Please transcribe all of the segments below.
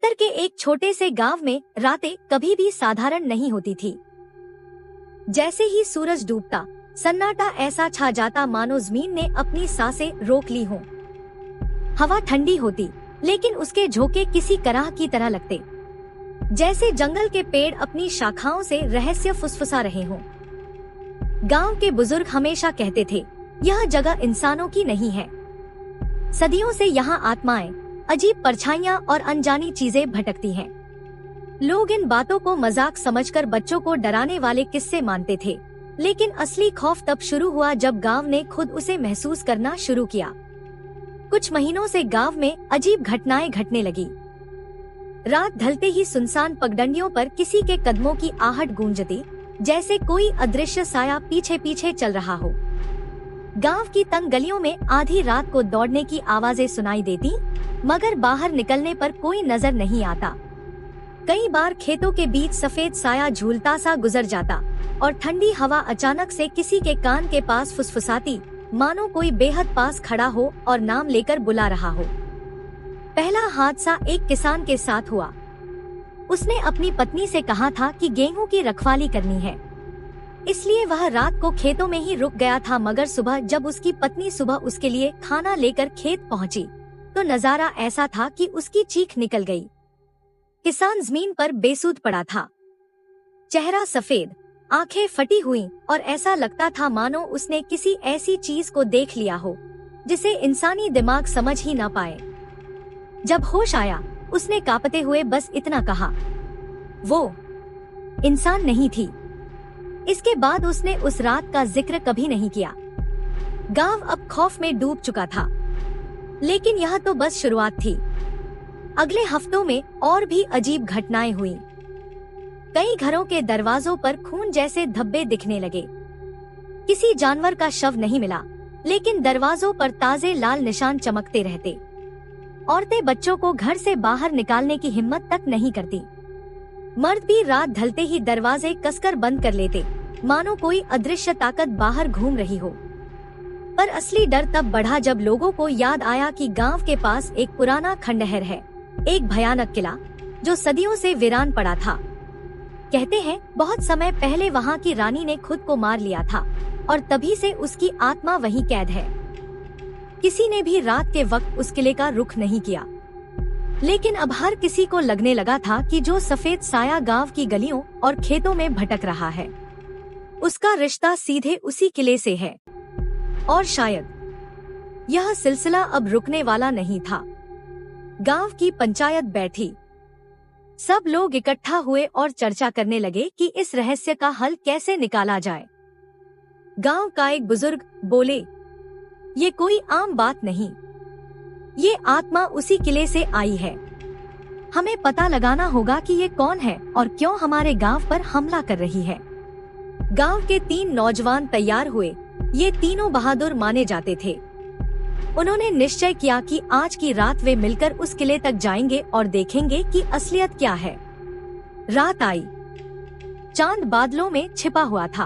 उत्तर के एक छोटे से गांव में रातें कभी भी साधारण नहीं होती थी। जैसे ही सूरज डूबता, सन्नाटा ऐसा छा जाता मानो जमीन ने अपनी सांसें रोक ली हों। हवा ठंडी होती, लेकिन उसके झोंके किसी कराह की तरह लगते, जैसे जंगल के पेड़ अपनी शाखाओं से रहस्य फुसफुसा रहे हों। गांव के बुजुर्ग हमेशा कहते थे, यह जगह इंसानों की नहीं है। सदियों से यहाँ आत्माएं, अजीब परछाइयाँ और अनजानी चीजें भटकती हैं। लोग इन बातों को मजाक समझकर बच्चों को डराने वाले किस्से मानते थे, लेकिन असली खौफ तब शुरू हुआ जब गांव ने खुद उसे महसूस करना शुरू किया। कुछ महीनों से गांव में अजीब घटनाएं घटने लगी। रात ढलते ही सुनसान पगडंडियों पर किसी के कदमों की आहट गूंजती, जैसे कोई अदृश्य साया पीछे पीछे चल रहा हो। गांव की तंग गलियों में आधी रात को दौड़ने की आवाजें सुनाई देती, मगर बाहर निकलने पर कोई नजर नहीं आता। कई बार खेतों के बीच सफेद साया झूलता सा गुजर जाता और ठंडी हवा अचानक से किसी के कान के पास फुसफुसाती, मानो कोई बेहद पास खड़ा हो और नाम लेकर बुला रहा हो। पहला हादसा एक किसान के साथ हुआ। उसने अपनी पत्नी से कहा था कि गेहूं की रखवाली करनी है, इसलिए वह रात को खेतों में ही रुक गया था। मगर सुबह जब उसकी पत्नी सुबह उसके लिए खाना लेकर खेत पहुंची, तो नजारा ऐसा था कि उसकी चीख निकल गई। किसान जमीन पर बेसुध पड़ा था, चेहरा सफेद, आंखें फटी हुई और ऐसा लगता था मानो उसने किसी ऐसी चीज को देख लिया हो जिसे इंसानी दिमाग समझ ही न पाए। जब होश आया, उसने कांपते हुए बस इतना कहा, वो इंसान नहीं थी। इसके बाद उसने उस रात का जिक्र कभी नहीं किया। गांव अब खौफ में डूब चुका था, लेकिन यह तो बस शुरुआत थी। अगले हफ्तों में और भी अजीब घटनाएं हुईं। कई घरों के दरवाजों पर खून जैसे धब्बे दिखने लगे। किसी जानवर का शव नहीं मिला, लेकिन दरवाजों पर ताजे लाल निशान चमकते रहते। औरतें बच्चों को घर से बाहर निकालने की हिम्मत तक नहीं करती। मर्द भी रात ढलते ही दरवाजे कसकर बंद कर लेते, मानो कोई अदृश्य ताकत बाहर घूम रही हो। पर असली डर तब बढ़ा जब लोगों को याद आया कि गांव के पास एक पुराना खंडहर है, एक भयानक किला जो सदियों से वीरान पड़ा था। कहते हैं बहुत समय पहले वहां की रानी ने खुद को मार लिया था और तभी से उसकी आत्मा वहीं कैद है। किसी ने भी रात के वक्त उस किले का रुख नहीं किया, लेकिन अब हर किसी को लगने लगा था कि जो सफेद साया गांव की गलियों और खेतों में भटक रहा है, उसका रिश्ता सीधे उसी किले से है। और शायद यह सिलसिला अब रुकने वाला नहीं था। गांव की पंचायत बैठी, सब लोग इकट्ठा हुए और चर्चा करने लगे कि इस रहस्य का हल कैसे निकाला जाए। गांव का एक बुजुर्ग बोले, ये कोई आम बात नहीं, ये आत्मा उसी किले से आई है। हमें पता लगाना होगा कि ये कौन है और क्यों हमारे गांव पर हमला कर रही है। गांव के 3 नौजवान तैयार हुए। ये तीनों बहादुर माने जाते थे। उन्होंने निश्चय किया कि आज की रात वे मिलकर उस किले तक जाएंगे और देखेंगे कि असलियत क्या है। रात आई, चांद बादलों में छिपा हुआ था।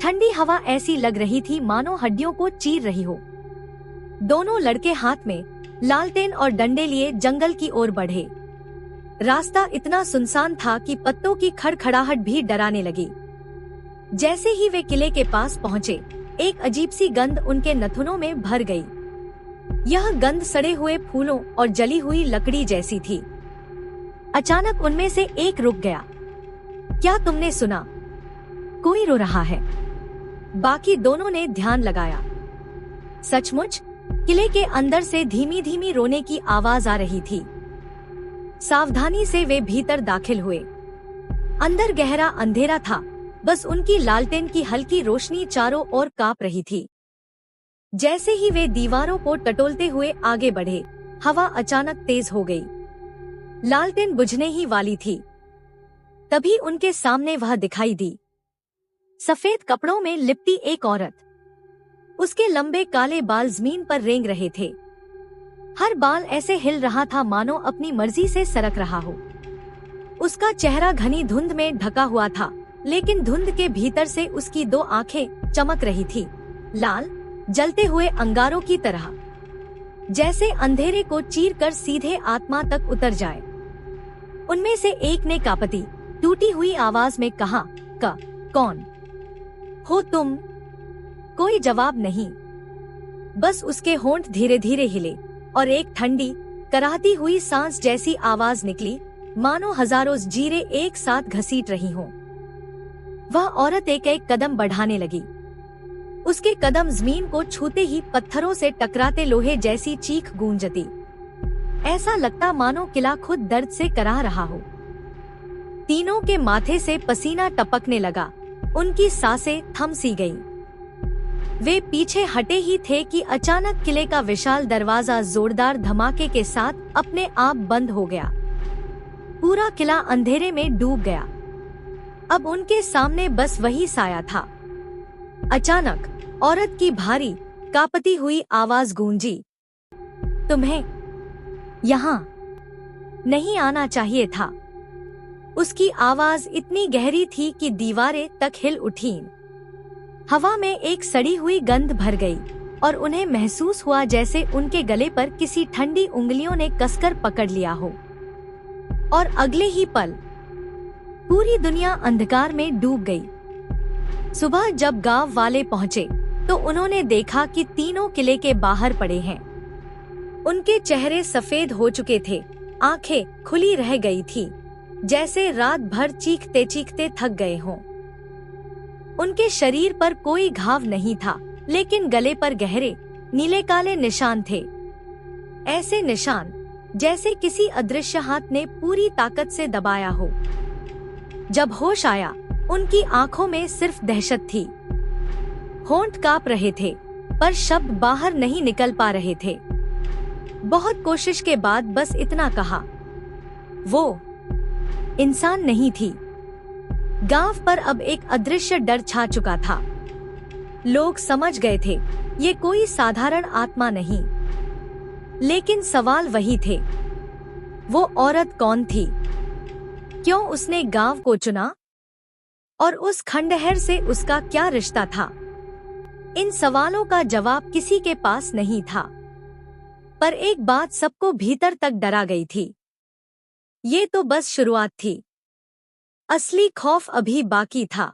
ठंडी हवा ऐसी लग रही थी मानो हड्डियों को चीर रही हो। दोनों लड़के हाथ में लालटेन और डंडे लिए जंगल की ओर बढ़े। रास्ता इतना सुनसान था कि पत्तों की खड़खड़ाहट भी डराने लगी। जैसे ही वे किले के पास पहुँचे, एक अजीब सी गंध उनके नथुनों में भर गई। यह गंध सड़े हुए फूलों और जली हुई लकड़ी जैसी थी। अचानक उनमें से एक रुक गया। क्या तुमने सुना? कोई रो रहा है। बाकी दोनों ने ध्यान लगाया। सचमुच किले के अंदर से धीमी धीमी रोने की आवाज आ रही थी। सावधानी से वे भीतर दाखिल हुए। अंदर गहरा अंधेरा था, बस उनकी लालटेन की हल्की रोशनी चारों ओर कांप रही थी। जैसे ही वे दीवारों को टटोलते हुए आगे बढ़े, हवा अचानक तेज हो गई। लालटेन बुझने ही वाली थी, तभी उनके सामने वह दिखाई दी। सफेद कपड़ों में लिपटी एक औरत। उसके लंबे काले बाल जमीन पर रेंग रहे थे। हर बाल ऐसे हिल रहा था मानो अपनी मर्जी से सरक रहा हो। उसका चेहरा घनी धुंध में ढका हुआ था, लेकिन धुंध के भीतर से उसकी 2 आंखें चमक रही थी, लाल जलते हुए अंगारों की तरह, जैसे अंधेरे को चीरकर सीधे आत्मा तक उतर जाए। उनमें से एक ने कांपती टूटी हुई आवाज में कहा, कौन हो तुम? कोई जवाब नहीं, बस उसके होंठ धीरे धीरे हिले और एक ठंडी कराहती हुई सांस जैसी आवाज निकली, मानो हजारों जीरे एक साथ घसीट रही हों। वह औरत एक एक कदम बढ़ाने लगी। उसके कदम जमीन को छूते ही पत्थरों से टकराते लोहे जैसी चीख गूंजती। ऐसा लगता मानो किला खुद दर्द से कराह रहा हो। तीनों के माथे से पसीना टपकने लगा, उनकी सांसें थम सी गईं। वे पीछे हटे ही थे कि अचानक किले का विशाल दरवाजा जोरदार धमाके के साथ अपने आप बंद हो गया। पूरा किला अंधेरे में डूब गया। अब उनके सामने बस वही साया था। अचानक औरत की भारी कांपती हुई आवाज गूंजी, तुम्हें यहाँ नहीं आना चाहिए था। उसकी आवाज इतनी गहरी थी कि दीवारें तक हिल उठीं। हवा में एक सड़ी हुई गंध भर गई और उन्हें महसूस हुआ जैसे उनके गले पर किसी ठंडी उंगलियों ने कसकर पकड़ लिया हो। और अगले ही पल पूरी दुनिया अंधकार में डूब गई। सुबह जब गांव वाले पहुंचे तो उन्होंने देखा कि तीनों किले के बाहर पड़े हैं। उनके चेहरे सफेद हो चुके थे, आंखें खुली रह गई थी, जैसे रात भर चीखते चीखते थक गए हों। उनके शरीर पर कोई घाव नहीं था, लेकिन गले पर गहरे नीले काले निशान थे। ऐसे निशान जैसे किसी अदृश्य हाथ ने पूरी ताकत से दबाया हो। जब होश आया, उनकी आंखों में सिर्फ दहशत थी। होंठ कांप रहे थे, पर शब्द बाहर नहीं निकल पा रहे थे। बहुत कोशिश के बाद बस इतना कहा, वो इंसान नहीं थी। गांव पर अब एक अदृश्य डर छा चुका था। लोग समझ गए थे, ये कोई साधारण आत्मा नहीं। लेकिन सवाल वही थे, वो औरत कौन थी? क्यों उसने गांव को चुना? और उस खंडहर से उसका क्या रिश्ता था? इन सवालों का जवाब किसी के पास नहीं था। पर एक बात सबको भीतर तक डरा गई थी, ये तो बस शुरुआत थी। असली खौफ अभी बाकी था।